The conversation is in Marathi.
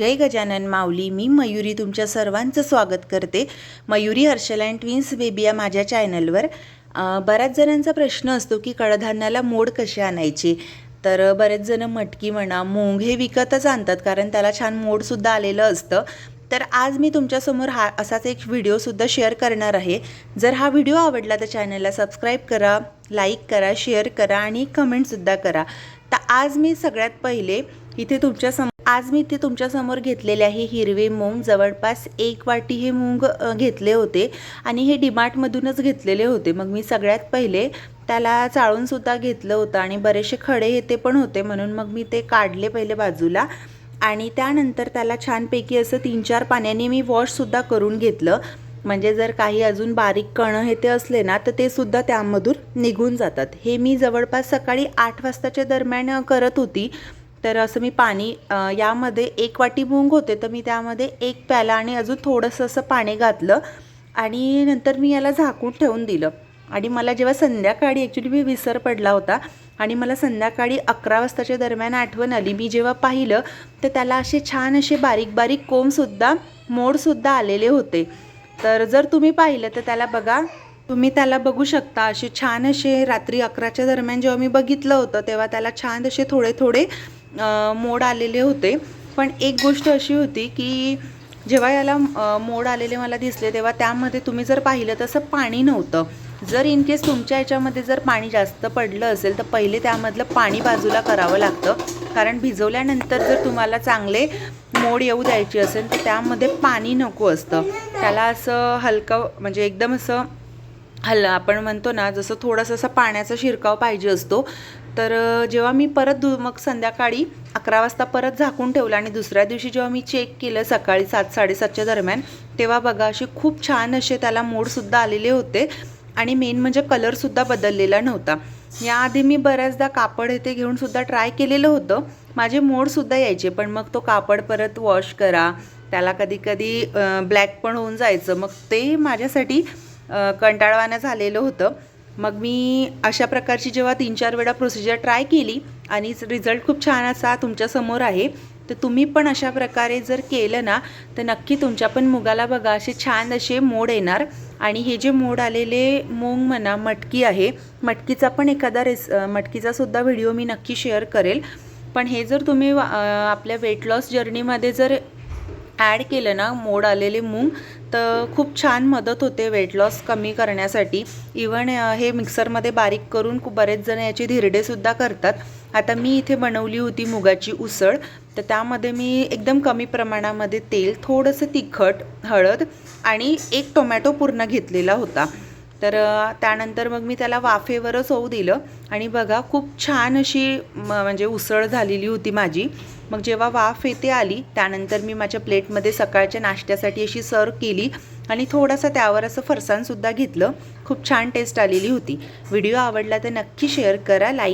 जय गजानन माऊली. मी मयुरी तुमच्या सर्वांचं स्वागत करते. Mayuri Harshal and twins baby या माझ्या चॅनलवर. बऱ्याच जणांचा प्रश्न असतो की कडधान्याला मोड कसे आणायचे. तर बरेच जण मटकी म्हणा मूग हे विकतच आणतात, कारण त्याला छान मोडसुद्धा आलेलं असतं. तर आज मी तुमच्यासमोर असाच एक व्हिडिओसुद्धा शेअर करणार आहे. जर हा व्हिडिओ आवडला तर चॅनलला सबस्क्राईब करा, लाईक करा, शेअर करा आणि कमेंटसुद्धा करा. तर आज मी सगळ्यात पहिले इथे तुमच्यासमोर घेतलेले आहे हिरवे मूग. जवळपास 1 वाटी हे मूग घेतले होते आणि हे डीमार्टमधूनच घेतलेले होते. मग मी सगळ्यात पहिले त्याला चाळूनसुद्धा घेतलं होतं आणि बरेचसे खडे येते पण होते, म्हणून मग मी ते काढले पहिले बाजूला. आणि त्यानंतर त्याला छानपैकी असं 3-4 पाण्याने मी वॉशसुद्धा करून घेतलं. म्हणजे जर काही अजून बारीक कणं हे ते असले ना तर ते सुद्धा त्यामधून निघून जातात. हे मी जवळपास सकाळी 8 वाजताच्या दरम्यान करत होती. तर असं मी पाणी यामध्ये 1 वाटी मूग होते तर मी त्यामध्ये 1 प्याला आणि अजून थोडंसं असं पाणी घातलं आणि नंतर मी याला झाकून ठेवून दिलं. आणि मला जेव्हा संध्याकाळी ॲक्च्युली मी विसर पडला होता आणि मला संध्याकाळी 11 वाजताच्या दरम्यान आठवण आली. मी जेव्हा पाहिलं तर त्याला असे छान असे बारीक बारीक कोंबसुद्धा मोडसुद्धा आलेले होते. तर जर तुम्ही पाहिलं तर त्याला बघा, तुम्ही त्याला बघू शकता असे छान असे रात्री 11च्या दरम्यान जेव्हा मी बघितलं होतं तेव्हा त्याला छान असे थोडे थोडे मोड आलेले होते. पण एक गोष्ट अशी होती की जेव्हा याला मोड आलेले मला दिसले तेव्हा त्यामध्ये तुम्ही जर पाहिलं तसं पाणी नव्हतं. जर इन केस तुमच्या याच्यामध्ये जर पाणी जास्त पडलं असेल तर पहिले त्यामधलं पाणी बाजूला करावं लागतं, कारण भिजवल्यानंतर जर तुम्हाला चांगले मोड येऊ द्यायची असेल तर त्यामध्ये पाणी नको असतं. त्याला असं हलकं म्हणजे एकदम असं आपण म्हणतो ना जसं थोडंसं असं पाण्याचा शिरकाव पाहिजे असतो. तर जेव्हा मी परत मग संध्याकाळी 11 वाजता परत झाकून ठेवलं आणि दुसऱ्या दिवशी जेव्हा मी चेक केलं सकाळी 7-7:30च्या दरम्यान तेव्हा बघा असे खूप छान असे त्याला मोडसुद्धा आलेले होते आणि मेन म्हणजे कलरसुद्धा बदललेला नव्हता. याआधी मी बऱ्याचदा कापड इथे घेऊनसुद्धा ट्राय केलेलं होतं, माझे मोडसुद्धा यायचे. पण मग तो कापड परत वॉश करा, त्याला कधी कधी ब्लॅक पण होऊन जायचं. मग ते माझ्यासाठी कंटाळवाणं झालेलं होतं. मग मी अशा प्रकारची जेव्हा 3-4 वेळा प्रोसिजर ट्राय केली आणि रिझल्ट खूप छान असा तुमच्यासमोर आहे. तर तुम्ही पण अशा प्रकारे जर केलं ना तर नक्की तुमच्या पण मुगाला बघा असे छान असे मोड येणार. आणि हे जे मोड आलेले मूग म्हणा मटकी आहे, मटकीचा पण एखादा मटकीचा सुद्धा व्हिडिओ मी नक्की शेअर करेल. पण हे जर तुम्ही आपल्या वेट लॉस जर्नीमध्ये जर ॲड केलं ना मोड आलेले मूग तर खूप छान मदत होते वेट लॉस कमी करण्यासाठी. इवन हे मिक्सरमध्ये बारीक करून बरेच जण याचे धिरडेसुद्धा करतात. आता मी इथे बनवली होती मुगाची उसळ, तर त्यामध्ये मी एकदम कमी प्रमाणामध्ये तेल, थोडंसं तिखट, हळद आणि 1 टोमॅटो पूर्ण घेतलेला होता. तर त्यानंतर मग मी त्याला वाफेवरच होऊ दिलं आणि बघा खूप छान अशी म्हणजे उसळ झालेली होती माझी. मग जेव्हा वाफ येते आली त्यानंतर मी माझ्या प्लेटमध्ये सकाळच्या नाश्त्यासाठी अशी सर्व केली आणि थोडासा त्यावर असं फरसाणसुद्धा घेतलं. खूप छान टेस्ट आलेली होती. व्हिडिओ आवडला तर नक्की शेअर करा, लाईक